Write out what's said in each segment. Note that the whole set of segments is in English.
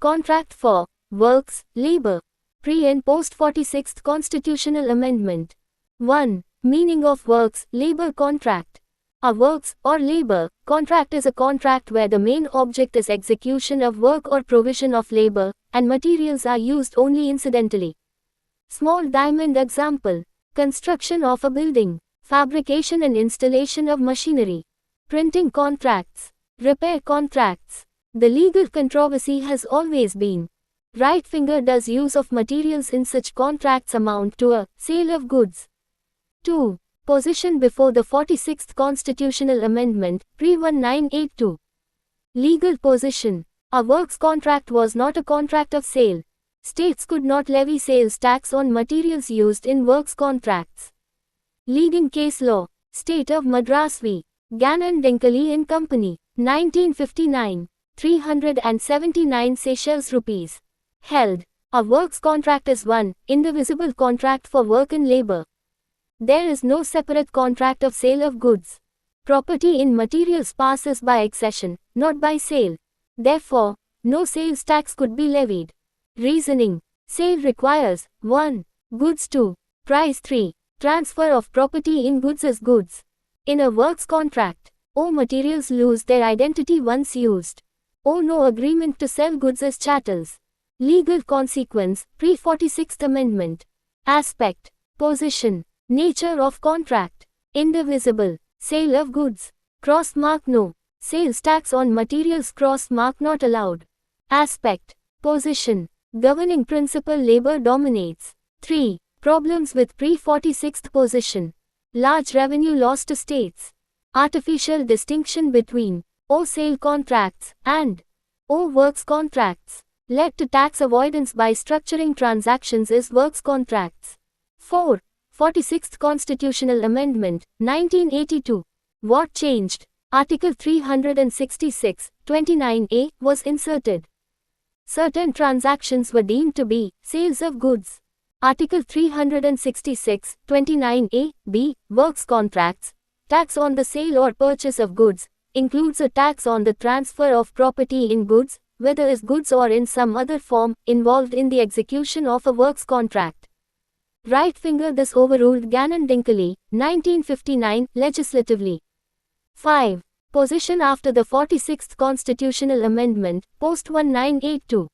Contract for works, labor. Pre- and post 46th Constitutional Amendment. 1. Meaning of works, labor contract. A works or labor contract is a contract where the main object is execution of work or provision of labor, and materials are used only incidentally. Small diamond example. Construction of a building. Fabrication and installation of machinery. Printing contracts. Repair contracts. The legal controversy has always been, right finger does use of materials in such contracts amount to a sale of goods. 2. Position before the 46th Constitutional Amendment, pre-1982. Legal position. A works contract was not a contract of sale. States could not levy sales tax on materials used in works contracts. Leading case law. State of Madras v. Gannon Dinkley and Company, 1959. 379 Seychelles rupees. Held. A works contract is one indivisible contract for work and labor. There is no separate contract of sale of goods. Property in materials passes by accession, not by sale. Therefore, no sales tax could be levied. Reasoning. Sale requires 1. Goods 2. Price 3. Transfer of property in goods as goods. In a works contract, all materials lose their identity once used. No agreement to sell goods as chattels. Legal consequence, pre-46th Amendment. Aspect. Position. Nature of contract. Indivisible. Sale of goods. Cross mark no. Sales tax on materials cross mark not allowed. Aspect. Position. Governing principle labor dominates. 3. Problems with pre-46th position. Large revenue loss to states. Artificial distinction between sale contracts and works contracts led to tax avoidance by structuring transactions as works contracts. 4. 46th Constitutional Amendment, 1982. What changed? Article 366, 29A was inserted. Certain transactions were deemed to be sales of goods. Article 366, 29A, B, works contracts. Tax on the sale or purchase of goods includes a tax on the transfer of property in goods, whether as goods or in some other form, involved in the execution of a works contract. Right finger thus overruled Gannon Dinkley, 1959, legislatively. 5. Position after the 46th Constitutional Amendment, post-1982.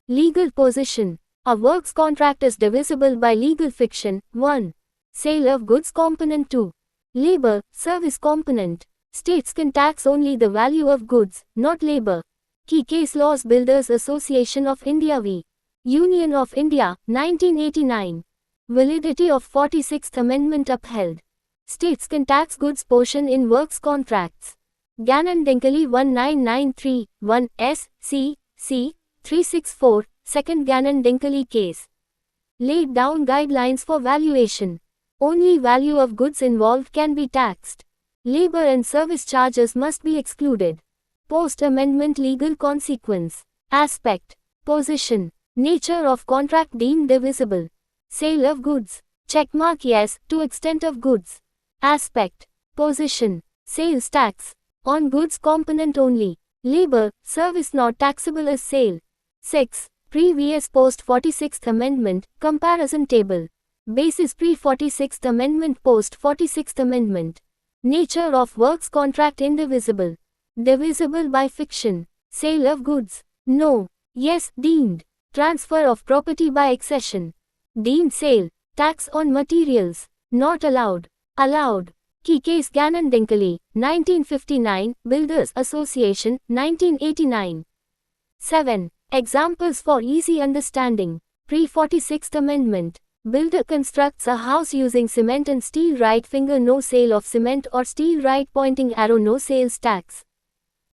Legal position. A works contract is divisible by legal fiction. 1. Sale of goods component. 2. Labor, service component. States can tax only the value of goods, not labor. Key case laws. Builders Association of India v. Union of India, 1989. Validity of 46th Amendment upheld. States can tax goods portion in works contracts. Gannon Dinkley 1993, 1 S. C. C. 364, second Gannon Dinkley case. Laid down guidelines for valuation. Only value of goods involved can be taxed. Labor and service charges must be excluded. Post-amendment legal consequence. Aspect. Position. Nature of contract deemed divisible. Sale of goods. Checkmark yes, to extent of goods. Aspect. Position. Sales tax. On goods component only. Labor, service not taxable as sale. 6. Previous post-46th Amendment, comparison table. Basis pre-46th Amendment post-46th Amendment. Nature of works contract indivisible. Divisible by fiction. Sale of goods. No. Yes, deemed. Transfer of property by accession. Deemed sale. Tax on materials. Not allowed. Allowed. Key case Gannon Dinkley, 1959, Builders Association, 1989. 7. Examples for easy understanding. Pre-46th Amendment. Builder constructs a house using cement and steel. Right finger no sale of cement or steel. Right pointing arrow no sales tax.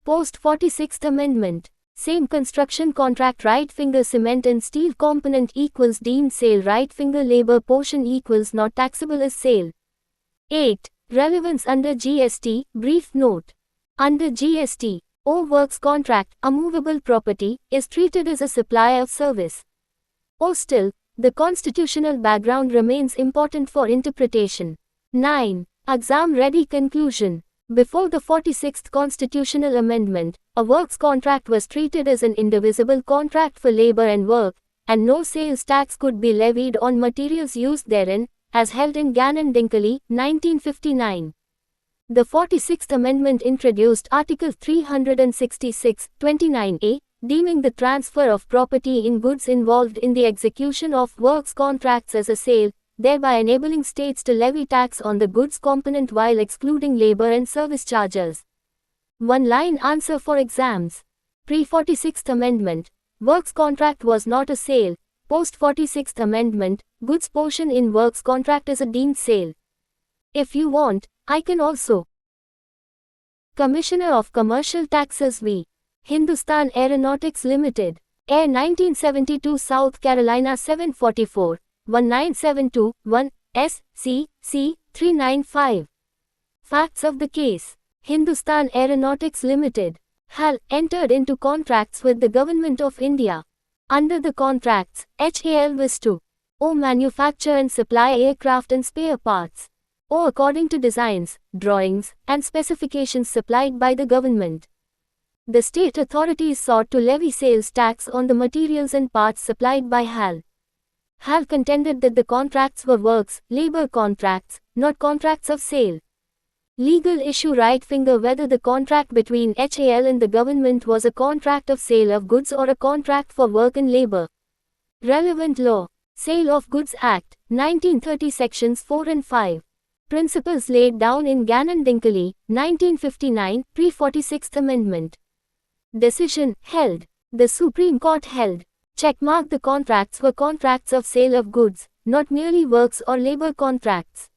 Post-46th Amendment. Same construction contract. Right finger cement and steel component equals deemed sale. Right finger labor portion equals not taxable as sale. 8. Relevance under GST, brief note. Under GST, works contract, a movable property, is treated as a supply of service. Still, the constitutional background remains important for interpretation. 9. Exam ready conclusion. Before the 46th Constitutional Amendment, a works contract was treated as an indivisible contract for labor and work, and no sales tax could be levied on materials used therein, as held in Gannon Dinkley, 1959. The 46th Amendment introduced Article 366, 29A, deeming the transfer of property in goods involved in the execution of works contracts as a sale, thereby enabling states to levy tax on the goods component while excluding labor and service charges. One-line answer for exams. Pre-46th Amendment, works contract was not a sale. Post-46th Amendment, goods portion in works contract is a deemed sale. If you want, I can also. Commissioner of Commercial Taxes v. Hindustan Aeronautics Limited. Air 1972 South Carolina 744. 1972, 1, S.C. C. 395. Facts of the case. Hindustan Aeronautics Limited, HAL, entered into contracts with the Government of India. Under the contracts, HAL was to O. manufacture and supply aircraft and spare parts. O. according to designs, drawings, and specifications supplied by the government. The state authorities sought to levy sales tax on the materials and parts supplied by HAL. HAL contended that the contracts were works, labor contracts, not contracts of sale. Legal issue right finger whether the contract between HAL and the government was a contract of sale of goods or a contract for work and labor. Relevant law. Sale of Goods Act, 1930 Sections 4 and 5. Principles laid down in Gannon Dinkley, 1959, pre-46th Amendment. Decision, held. The Supreme Court held. Checkmark the contracts were contracts of sale of goods, not merely works or labor contracts.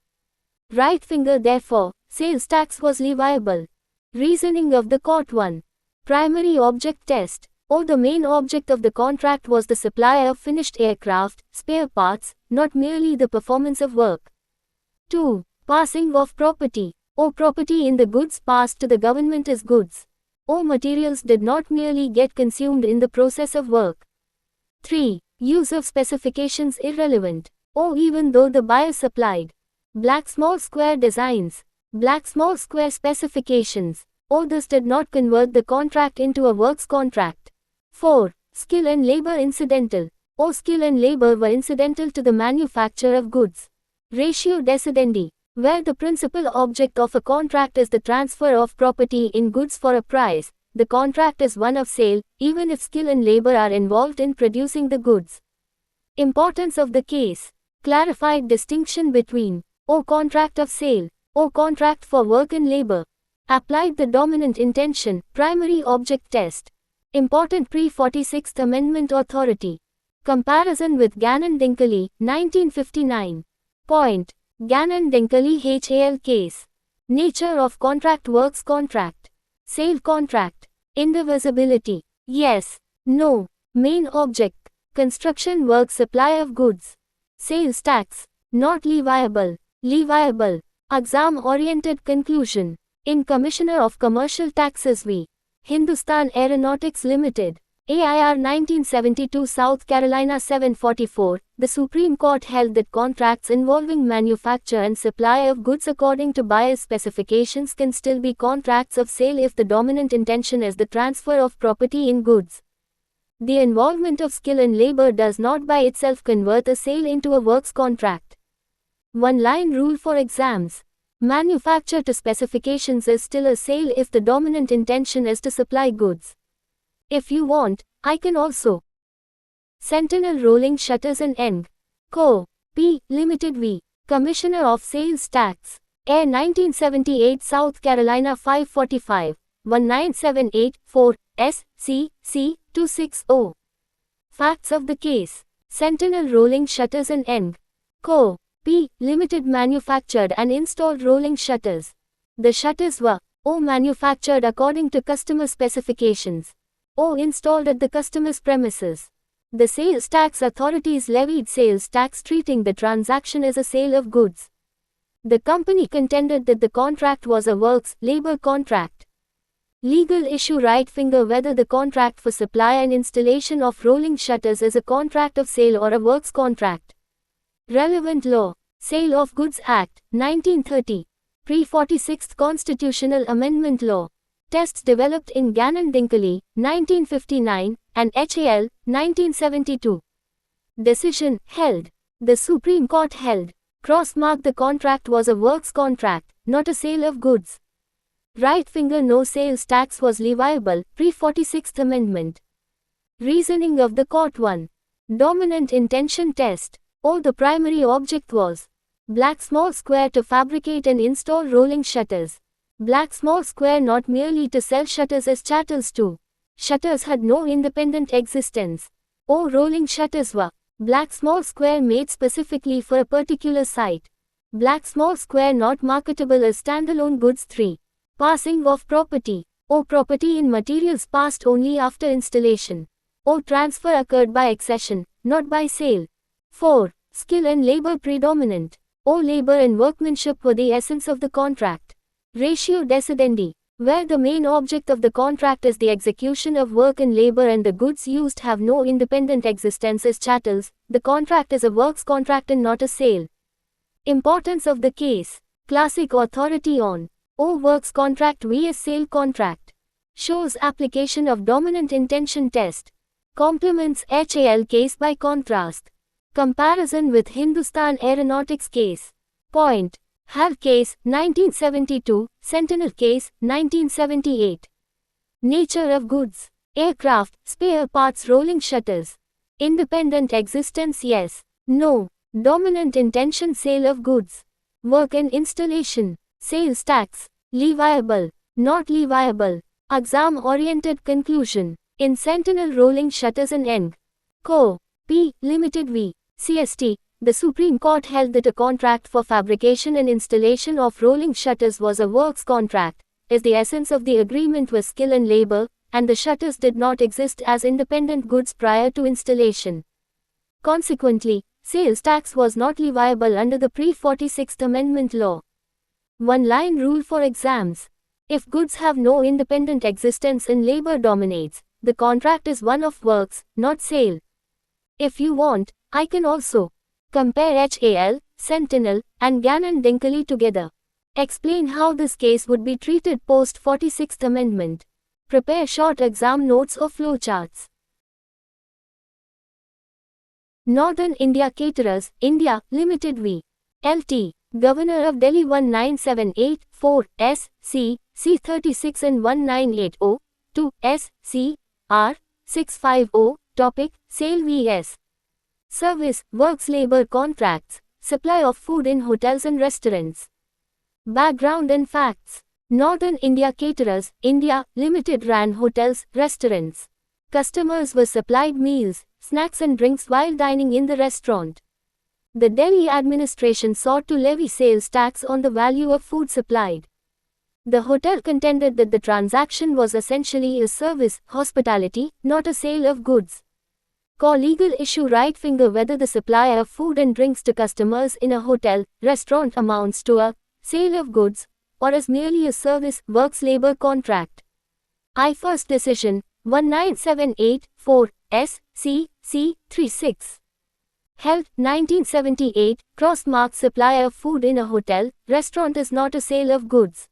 Right finger therefore, sales tax was leviable. Reasoning of the court 1. Primary object test. O. The main object of the contract was the supply of finished aircraft, spare parts, not merely the performance of work. 2. Passing of property. O. Property in the goods passed to the government as goods. O. Materials did not merely get consumed in the process of work. 3. Use of specifications irrelevant. O. Even though the buyer supplied black small square designs, black small square specifications, O. This did not convert the contract into a works contract. 4. Skill and labor incidental. O. Skill and labor were incidental to the manufacture of goods. Ratio decidendi. Where the principal object of a contract is the transfer of property in goods for a price, the contract is one of sale, even if skill and labor are involved in producing the goods. Importance of the case. Clarified distinction between O. Contract of sale, O. Contract for work and labor. Applied the dominant intention, primary object test. Important pre-46th Amendment authority. Comparison with Gannon Dinkley, 1959. Point. Gannon Dinkley HAL case. Nature of contract works contract. Sale contract. Indivisibility. Yes. No. Main object. Construction work supply of goods. Sales tax. Not leviable. Leviable. Exam-oriented conclusion. In Commissioner of Commercial Taxes v. Hindustan Aeronautics Limited. AIR 1972 South Carolina 744, the Supreme Court held that contracts involving manufacture and supply of goods according to buyer's specifications can still be contracts of sale if the dominant intention is the transfer of property in goods. The involvement of skill and labor does not by itself convert a sale into a works contract. One-line rule for exams. Manufacture to specifications is still a sale if the dominant intention is to supply goods. If you want, I can also. Sentinel Rolling Shutters and Eng. Co. P. Limited v. Commissioner of Sales Tax. Air 1978 South Carolina 545. 1978, 4, S.C. C. 260. Facts of the case. Sentinel Rolling Shutters and Eng. Co. P. Limited manufactured and installed rolling shutters. The shutters were O. manufactured according to customer specifications. O. installed at the customer's premises. The sales tax authorities levied sales tax treating the transaction as a sale of goods. The company contended that the contract was a works, labor contract. Legal issue right finger whether the contract for supply and installation of rolling shutters is a contract of sale or a works contract. Relevant law. Sale of Goods Act, 1930. Pre-46th Constitutional Amendment Law. Tests developed in Gannon-Dinkley, 1959, and HAL, 1972. Decision, held. The Supreme Court held. Cross-mark the contract was a works contract, not a sale of goods. Right finger no sales tax was leviable, pre-46th Amendment. Reasoning of the court 1. Dominant intention test. The primary object was black small square to fabricate and install rolling shutters. Black small square not merely to sell shutters as chattels too. Shutters had no independent existence. Rolling shutters were black small square made specifically for a particular site. Black small square not marketable as standalone goods. 3. Passing of property. Property in materials passed only after installation. Transfer occurred by accession, not by sale. 4. Skill and labor predominant. Labor and workmanship were the essence of the contract. Ratio decidendi. Where the main object of the contract is the execution of work and labor and the goods used have no independent existence as chattels, the contract is a works contract and not a sale. Importance of the case. Classic authority on works contract vs sale contract. Shows application of dominant intention test. Complements HAL case by contrast. Comparison with Hindustan Aeronautics case. Point. HAL case, 1972, Sentinel case, 1978. Nature of goods. Aircraft, spare parts rolling shutters. Independent existence yes. No. Dominant intention sale of goods. Work and installation. Sales tax. Leviable. Not leviable. Exam-oriented conclusion. In Sentinel rolling shutters and Eng. Co. P. Limited v. CST, the Supreme Court held that a contract for fabrication and installation of rolling shutters was a works contract, as the essence of the agreement was skill and labor, and the shutters did not exist as independent goods prior to installation. Consequently, sales tax was not leviable under the pre-46th Amendment law. One-line rule for exams. If goods have no independent existence and labor dominates, the contract is one of works, not sale. If you want, I can also compare HAL, Sentinel, and Gannon-Dinkley together. Explain how this case would be treated post-46th Amendment. Prepare short exam notes or flowcharts. Northern India Caterers, India, Limited v. LT, Governor of Delhi 19784, S.C., C36 and 1980, 2, S.C., R. 650, Topic, Sale vs. Service, Works Labor Contracts, Supply of Food in Hotels and Restaurants. Background and Facts. Northern India Caterers, India, Limited ran hotels, restaurants. Customers were supplied meals, snacks and drinks while dining in the restaurant. The Delhi administration sought to levy sales tax on the value of food supplied. The hotel contended that the transaction was essentially a service, hospitality, not a sale of goods. Legal issue right finger whether the supply of food and drinks to customers in a hotel, restaurant amounts to a sale of goods, or is merely a service, works labor contract. I-First Decision, 19784, S.C. C36. Held, 1978, cross-mark supply of food in a hotel, restaurant is not a sale of goods.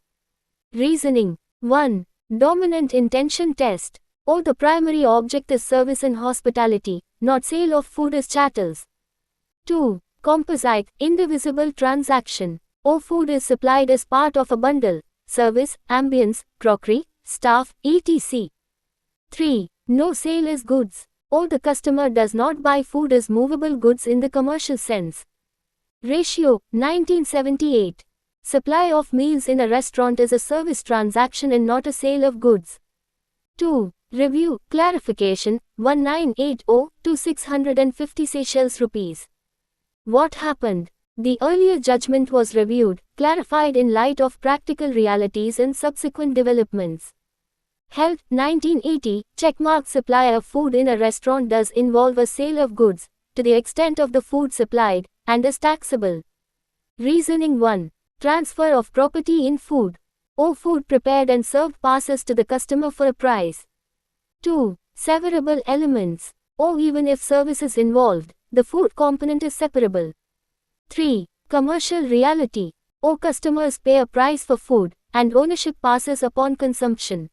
Reasoning. 1. Dominant intention test. The primary object is service and hospitality, not sale of food as chattels. 2. Composite, indivisible transaction. Food is supplied as part of a bundle, service, ambience, crockery, staff, etc. 3. No sale as goods. The customer does not buy food as movable goods in the commercial sense. Ratio, 1978. Supply of meals in a restaurant is a service transaction and not a sale of goods. 2. Review, clarification, 1980 to 650 Seychelles rupees. What happened? The earlier judgment was reviewed, clarified in light of practical realities and subsequent developments. Held, 1980, checkmark supply of food in a restaurant does involve a sale of goods, to the extent of the food supplied, and is taxable. Reasoning 1. Transfer of property in food. Food prepared and served passes to the customer for a price. 2. Severable elements. Even if service is involved, the food component is separable. 3. Commercial reality. or customers pay a price for food, and ownership passes upon consumption.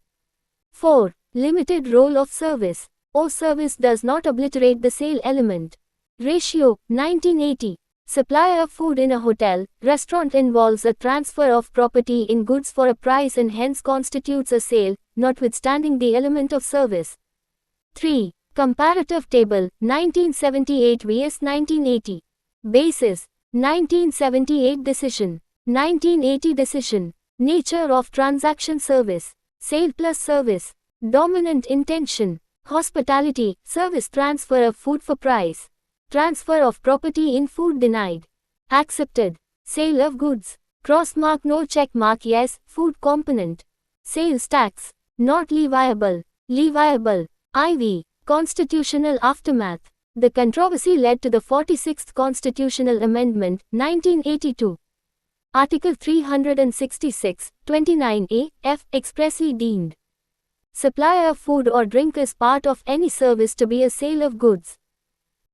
4. Limited role of service, or service does not obliterate the sale element. Ratio, 1980. Supplier of food in a hotel, restaurant involves a transfer of property in goods for a price and hence constitutes a sale, notwithstanding the element of service. 3. Comparative table, 1978 vs 1980. Basis, 1978 decision. 1980 decision. Nature of transaction service. Sale plus service. Dominant intention. Hospitality, service transfer of food for price. Transfer of property in food denied. Accepted. Sale of goods. Cross mark no check mark yes, food component. Sales tax. Not leviable. Leviable. IV. Constitutional aftermath. The controversy led to the 46th Constitutional Amendment, 1982. Article 366, 29A, F expressly deemed supply of food or drink is part of any service to be a sale of goods.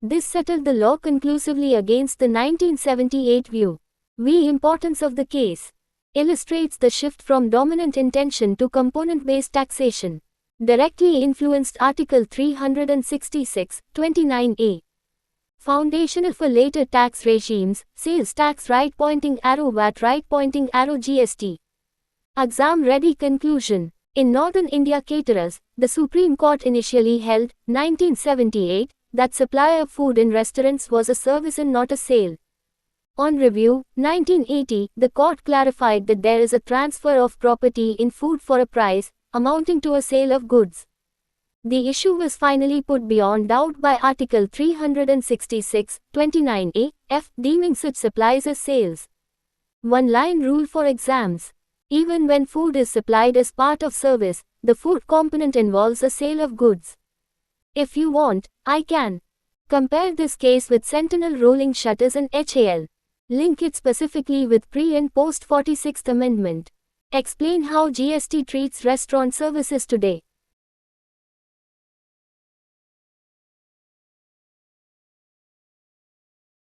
This settled the law conclusively against the 1978 view. The importance of the case illustrates the shift from dominant intention to component-based taxation. Directly influenced Article 366, 29A. Foundational for later tax regimes, sales tax right pointing arrow VAT right pointing arrow GST. Exam ready conclusion. In Northern India caterers, the Supreme Court initially held, 1978, that supply of food in restaurants was a service and not a sale. On review, 1980, the court clarified that there is a transfer of property in food for a price, amounting to a sale of goods. The issue was finally put beyond doubt by Article 366, 29A, F, deeming such supplies as sales. One-line rule for exams. Even when food is supplied as part of service, the food component involves a sale of goods. If you want, I can. Compare this case with Sentinel rolling shutters and HAL. Link it specifically with pre- and post-46th Amendment. Explain how GST treats restaurant services today.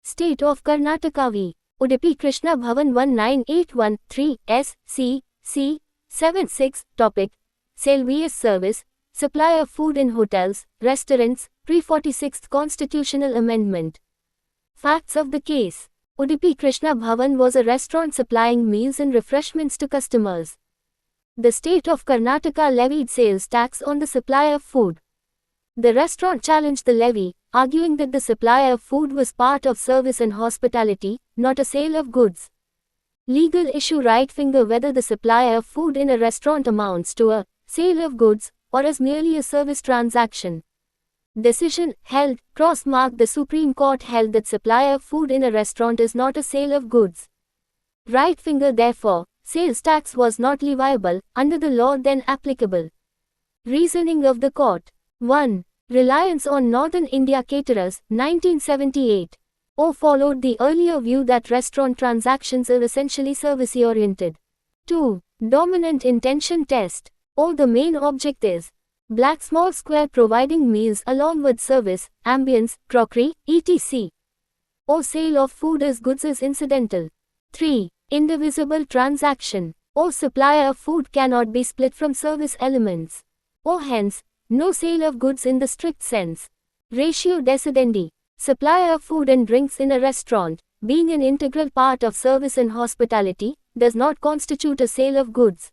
State of Karnataka v. Udupi Krishna Bhavan 19813 S. C. C. 76. Topic. Sale vs service, supply of food in hotels, restaurants, pre-46th Constitutional Amendment. Facts of the case. Udupi Krishna Bhavan was a restaurant supplying meals and refreshments to customers. The state of Karnataka levied sales tax on the supply of food. The restaurant challenged the levy, arguing that the supply of food was part of service and hospitality, not a sale of goods. Legal issue right finger whether the supply of food in a restaurant amounts to a sale of goods or is merely a service transaction. Decision held, cross mark the Supreme Court held that supply of food in a restaurant is not a sale of goods. Right finger therefore, sales tax was not leviable under the law then applicable. Reasoning of the court. 1. Reliance on Northern India caterers, 1978. O followed the earlier view that restaurant transactions are essentially service-oriented. 2. Dominant intention test. O the main object is black small square providing meals along with service, ambience, crockery, etc. O sale of food as goods is incidental. 3. Indivisible transaction. O supply of food cannot be split from service elements. O hence, no sale of goods in the strict sense. Ratio decidendi. Supply of food and drinks in a restaurant, being an integral part of service and hospitality, does not constitute a sale of goods.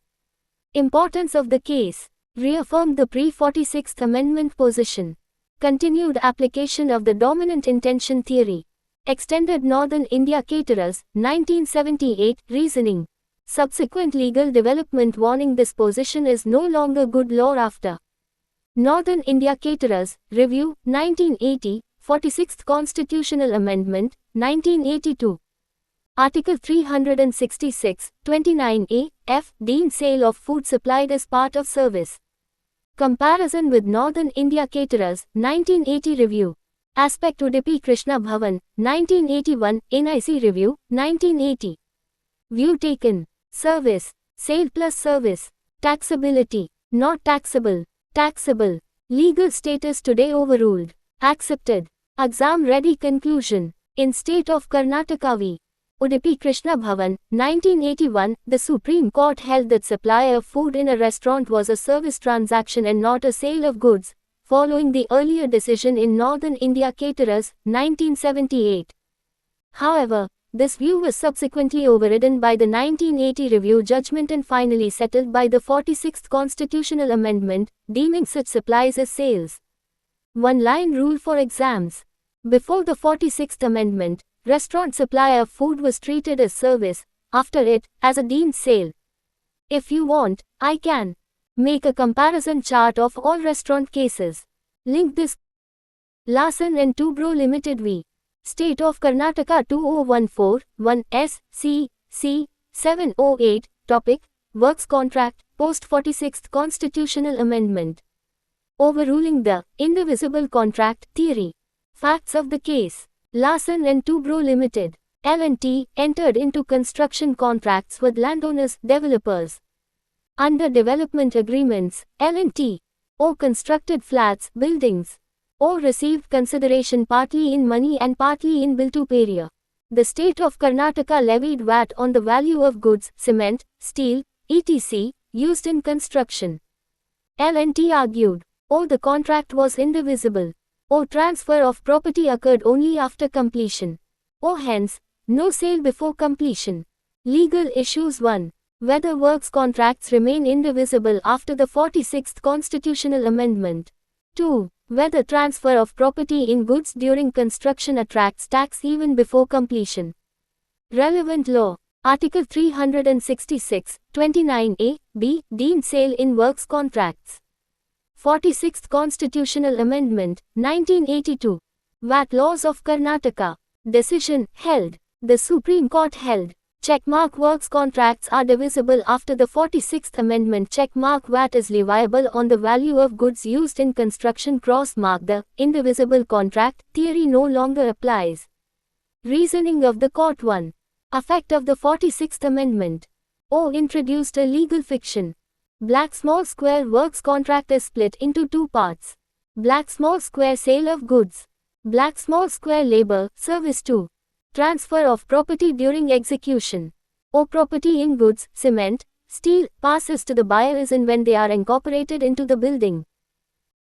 Importance of the case. Reaffirmed the pre-46th Amendment position. Continued application of the dominant intention theory. Extended Northern India caterers, 1978, reasoning. Subsequent legal development warning this position is no longer good law after. Northern India Caterers, Review, 1980, 46th Constitutional Amendment, 1982. Article 366, 29A, F, deemed sale of food supplied as part of service. Comparison with Northern India Caterers, 1980 Review. Aspect Udupi Krishna Bhavan, 1981, NIC Review, 1980. View taken. Service. Sale plus service. Taxability. Not taxable. Taxable. Legal status today overruled. Accepted. Exam ready conclusion. In state of Karnataka v. Udupi Krishna Bhavan, 1981. The Supreme Court held that supply of food in a restaurant was a service transaction and not a sale of goods, following the earlier decision in Northern India Caterers, 1978. However, this view was subsequently overridden by the 1980 review judgment and finally settled by the 46th Constitutional Amendment, deeming such supplies as sales. One-line rule for exams. Before the 46th Amendment, restaurant supply of food was treated as service, after it, as a deemed sale. If you want, I can make a comparison chart of all restaurant cases. Link this. Larsen & Toubro Limited v. State of Karnataka 2014-1 SC 708. Topic: Works Contract, Post 46th Constitutional Amendment. Overruling the indivisible contract theory. Facts of the case. Larsen & Toubro Limited, L&T, entered into construction contracts with landowners, developers. Under development agreements, L&T O constructed flats, buildings. O received consideration partly in money and partly in Biltuperia. The state of Karnataka levied VAT on the value of goods, cement, steel, etc., used in construction. L&T argued, O the contract was indivisible. O transfer of property occurred only after completion. O hence, no sale before completion. Legal issues 1. Whether works contracts remain indivisible after the 46th Constitutional Amendment. 2. Whether transfer of property in goods during construction attracts tax even before completion. Relevant law. Article 366, 29A, B, deemed sale in works contracts. 46th Constitutional Amendment, 1982. VAT Laws of Karnataka. Decision, held. The Supreme Court held. Checkmark works contracts are divisible after the 46th Amendment. Checkmark VAT is leviable on the value of goods used in construction. Cross-mark the indivisible contract theory no longer applies. Reasoning of the Court 1. Effect of the 46th Amendment. O introduced a legal fiction. Black small square works contract is split into two parts. Black small square sale of goods. Black small square labor, service 2. Transfer of property during execution. O property in goods, cement, steel, passes to the buyer as and when they are incorporated into the building.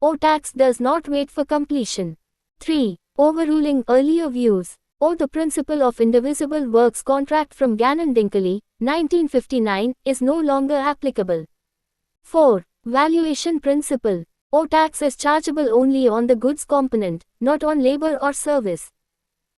O tax does not wait for completion. 3. Overruling earlier views. O the principle of indivisible works contract from Gannon Dinkley, 1959, is no longer applicable. 4. Valuation principle. O tax is chargeable only on the goods component, not on labor or service.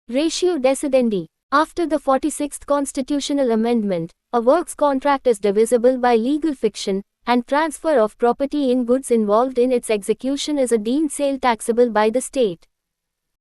Ratio decidendi. After the 46th Constitutional Amendment, a works contract is divisible by legal fiction, and transfer of property in goods involved in its execution is a deemed sale taxable by the state.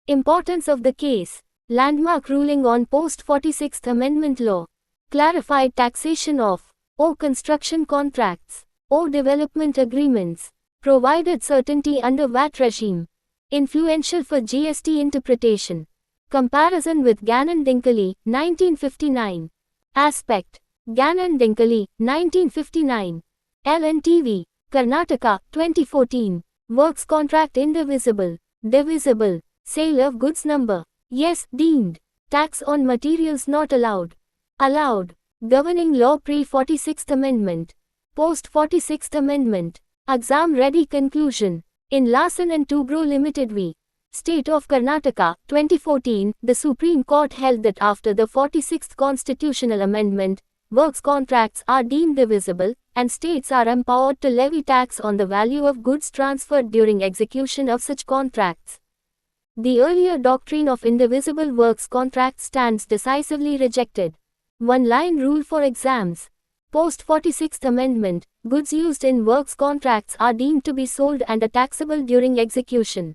Importance of the case. Landmark ruling on post-46th Amendment law. Clarified taxation of O construction contracts. O development agreements. Provided certainty under VAT regime. Influential for GST interpretation. Comparison with Gannon Dinkley, 1959. Aspect. Gannon Dinkley, 1959. L&TV, Karnataka, 2014. Works contract indivisible. Divisible. Sale of goods number. Yes, deemed. Tax on materials not allowed. Allowed. Governing law pre-46th Amendment. Post-46th Amendment. Exam ready conclusion. In Larsen & Toubro Limited v. State of Karnataka, 2014, the Supreme Court held that after the 46th Constitutional Amendment, works contracts are deemed divisible, and states are empowered to levy tax on the value of goods transferred during execution of such contracts. The earlier doctrine of indivisible works contracts stands decisively rejected. One-line rule for exams. Post-46th Amendment, goods used in works contracts are deemed to be sold and are taxable during execution.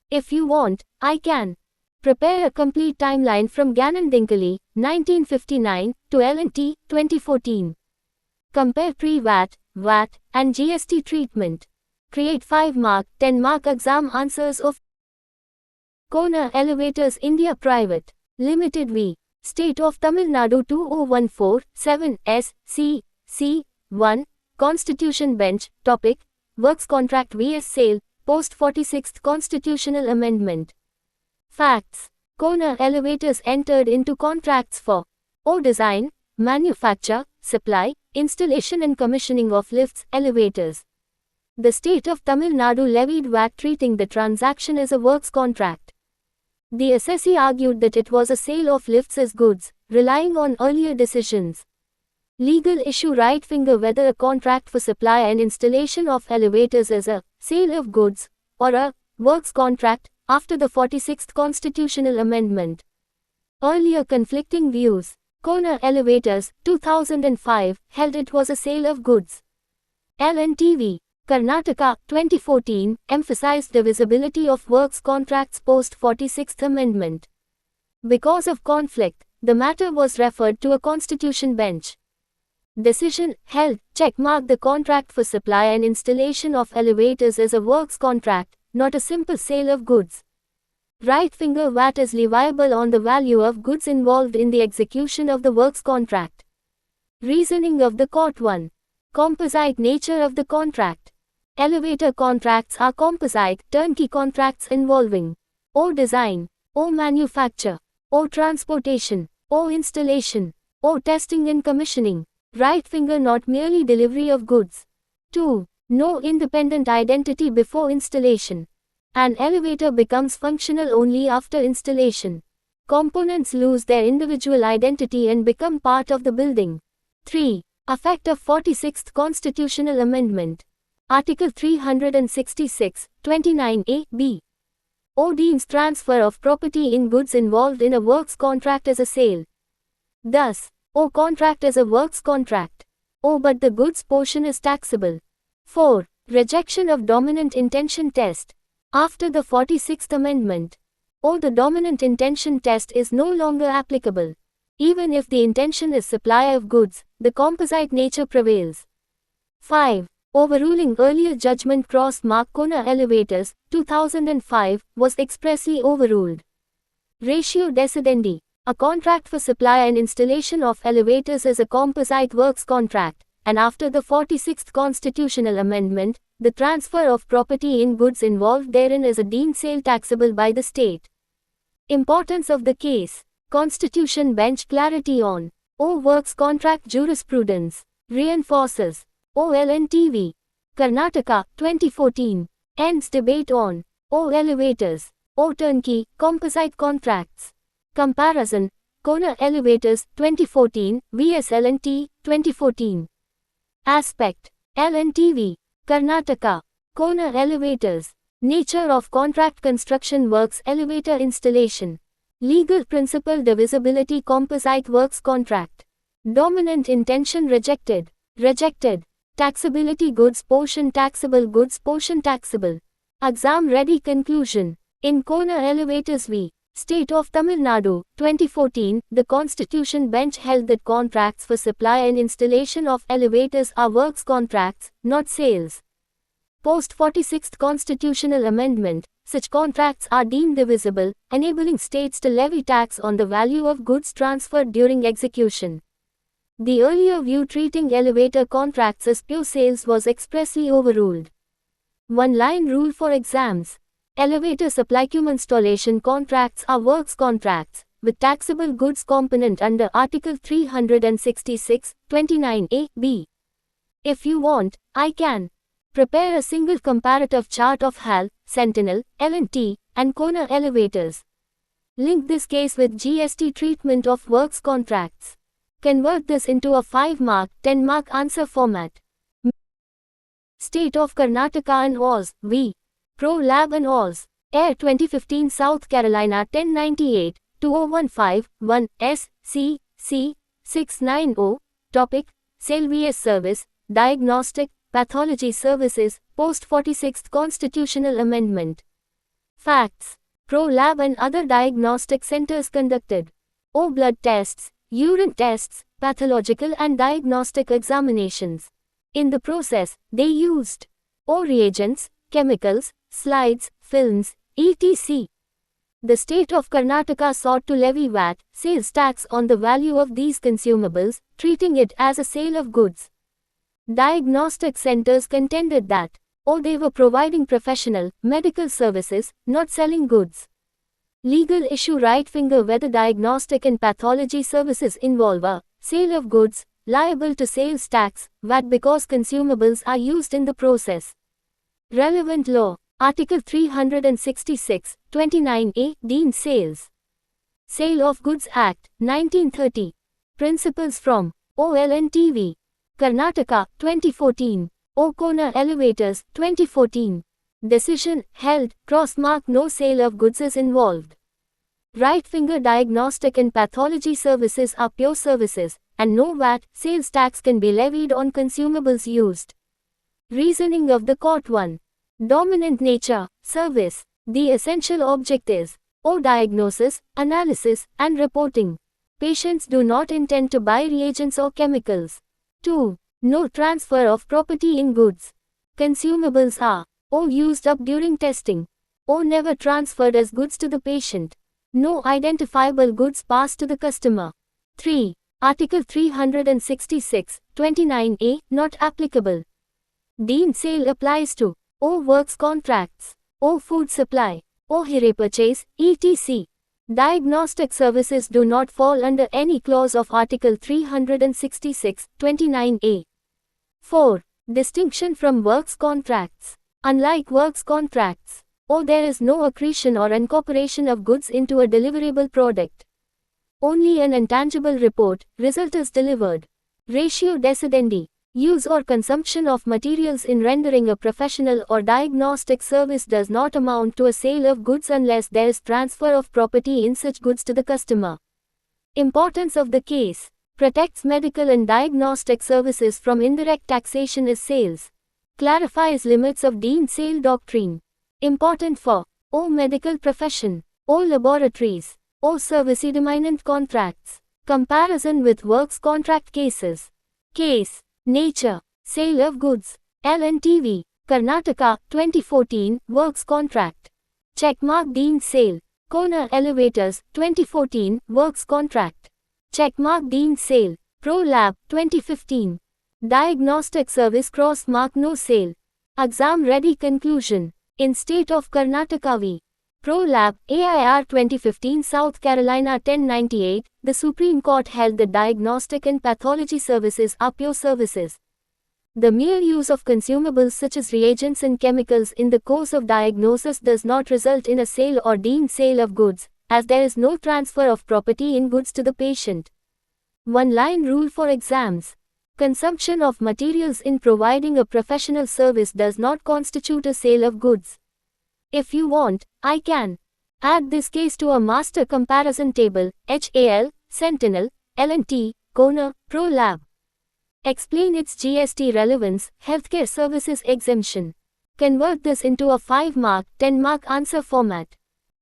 If you want, I can prepare a complete timeline from Gannon Dinkley, 1959, to L&T, 2014. Compare pre-VAT, VAT, and GST treatment. Create 5-mark, 10-mark exam answers of Kona Elevators India Private Limited v. State of Tamil Nadu 2014-7 SC 1. Constitution Bench. Topic. Works Contract vs Sale. Post-46th Constitutional Amendment. Facts. Kona Elevators entered into contracts for O. Design, manufacture, supply, installation and commissioning of lifts, elevators. The state of Tamil Nadu levied VAT treating the transaction as a works contract. The assessee argued that it was a sale of lifts as goods, relying on earlier decisions. Legal issue right finger whether a contract for supply and installation of elevators is a sale of goods or a works contract after the 46th constitutional amendment. Earlier conflicting views. Kona Elevators, 2005, held it was a sale of goods. LNTV, Karnataka, 2014, emphasized divisibility of works contracts post 46th Amendment. Because of conflict, the matter was referred to a constitution bench. Decision, held, checkmark the contract for supply and installation of elevators as a works contract, not a simple sale of goods. Right finger VAT is leviable on the value of goods involved in the execution of the works contract. Reasoning of the court 1. Composite nature of the contract. Elevator contracts are composite, turnkey contracts involving O. Design, O. Manufacture, O. Transportation, O. Installation, O. Testing and commissioning. Right finger not merely delivery of goods. 2. No independent identity before installation. An elevator becomes functional only after installation. Components lose their individual identity and become part of the building. 3. Effect of 46th Constitutional Amendment. Article 366, 29A, B. O. Deems transfer of property in goods involved in a works contract as a sale. Thus, O. Contract as a works contract. O. But the goods portion is taxable. 4. Rejection of dominant intention test. After the 46th Amendment, O. The dominant intention test is no longer applicable. Even if the intention is supply of goods, the composite nature prevails. 5. Overruling earlier judgment cross-mark Kona Elevators, 2005, was expressly overruled. Ratio decidendi. A contract for supply and installation of elevators is a composite works contract, and after the 46th Constitutional Amendment, the transfer of property in goods involved therein is a deemed sale taxable by the state. Importance of the case. Constitution bench clarity on O. Works contract jurisprudence. Reinforces. O. LNTV. Karnataka, 2014. Ends debate on O. Elevators. O. Turnkey, composite contracts. Comparison. Kona Elevators, 2014, vs L&T, 2014. Aspect. LNTV. Karnataka. Kona Elevators. Nature of contract construction works elevator installation. Legal principle divisibility composite works contract. Dominant intention rejected. Rejected. Taxability goods portion taxable goods portion taxable. Exam ready conclusion. In Kona Elevators v. State of Tamil Nadu, 2014, the Constitution bench held that contracts for supply and installation of elevators are works contracts, not sales. Post 46th Constitutional Amendment, such contracts are deemed divisible, enabling states to levy tax on the value of goods transferred during execution. The earlier view treating elevator contracts as pure sales was expressly overruled. One-line rule for exams. Elevator supply cum installation contracts are works contracts, with taxable goods component under Article 366, 29A, B. If you want, I can prepare a single comparative chart of HAL, Sentinel, L&T, and Kona Elevators. Link this case with GST treatment of works contracts. Convert this into a 5-mark, 10-mark answer format. State of Karnataka and Oz, v. Pro Lab and Oz. Air 2015 South Carolina 1098, 2015, 1, S, C, C, 690, Topic, Sale vs Service, Diagnostic, Pathology Services, Post 46th Constitutional Amendment. Facts. Pro Lab and other diagnostic centers conducted O. Blood tests, urine tests, pathological and diagnostic examinations. In the process, they used O. Reagents, chemicals, slides, films, etc. The state of Karnataka sought to levy VAT, sales tax on the value of these consumables, treating it as a sale of goods. Diagnostic centers contended that, O. They were providing professional, medical services, not selling goods. Legal issue right finger whether diagnostic and pathology services involve a sale of goods, liable to sales tax, VAT because consumables are used in the process. Relevant law. Article 366, 29A, Deemed Sales. Sale of Goods Act, 1930. Principles from OLNTV. Karnataka, 2014. Kona Elevators, 2014. Decision, held, crossmark no sale of goods is involved. Right finger diagnostic and pathology services are pure services, and no VAT, sales tax can be levied on consumables used. Reasoning of the court 1. Dominant nature, service. The essential object is diagnosis, analysis, and reporting. Patients do not intend to buy reagents or chemicals. 2. No transfer of property in goods. Consumables are used up during testing, never transferred as goods to the patient. No identifiable goods passed to the customer. 3. Article 366, 29A, not applicable. Deemed sale applies to works contracts, food supply, hire purchase, etc. Diagnostic services do not fall under any clause of Article 366, 29A. 4. Distinction from works contracts. Unlike works contracts, there is no accretion or incorporation of goods into a deliverable product. Only an intangible report, result is delivered. Ratio decidendi. Use or consumption of materials in rendering a professional or diagnostic service does not amount to a sale of goods unless there is transfer of property in such goods to the customer. Importance of the case. Protects medical and diagnostic services from indirect taxation as sales. Clarifies limits of deemed sale doctrine. Important for medical profession, laboratories, service-dependent contracts. Comparison with works contract cases. Case. Nature. Sale of goods. LNTV. Karnataka, 2014, works contract. Checkmark deemed sale. Kona Elevators, 2014, works contract. Checkmark deemed sale. ProLab, 2015. Diagnostic service cross-mark no sale. Exam ready conclusion. In state of Karnataka v. ProLab, AIR 2015 South Carolina 1098, the Supreme Court held that diagnostic and pathology services are pure services. The mere use of consumables such as reagents and chemicals in the course of diagnosis does not result in a sale or deemed sale of goods, as there is no transfer of property in goods to the patient. One-line rule for exams. Consumption of materials in providing a professional service does not constitute a sale of goods. If you want, I can add this case to a master comparison table, HAL, Sentinel, L&T, Kona, ProLab. Explain its GST relevance, healthcare services exemption. Convert this into a 5-mark, 10-mark answer format.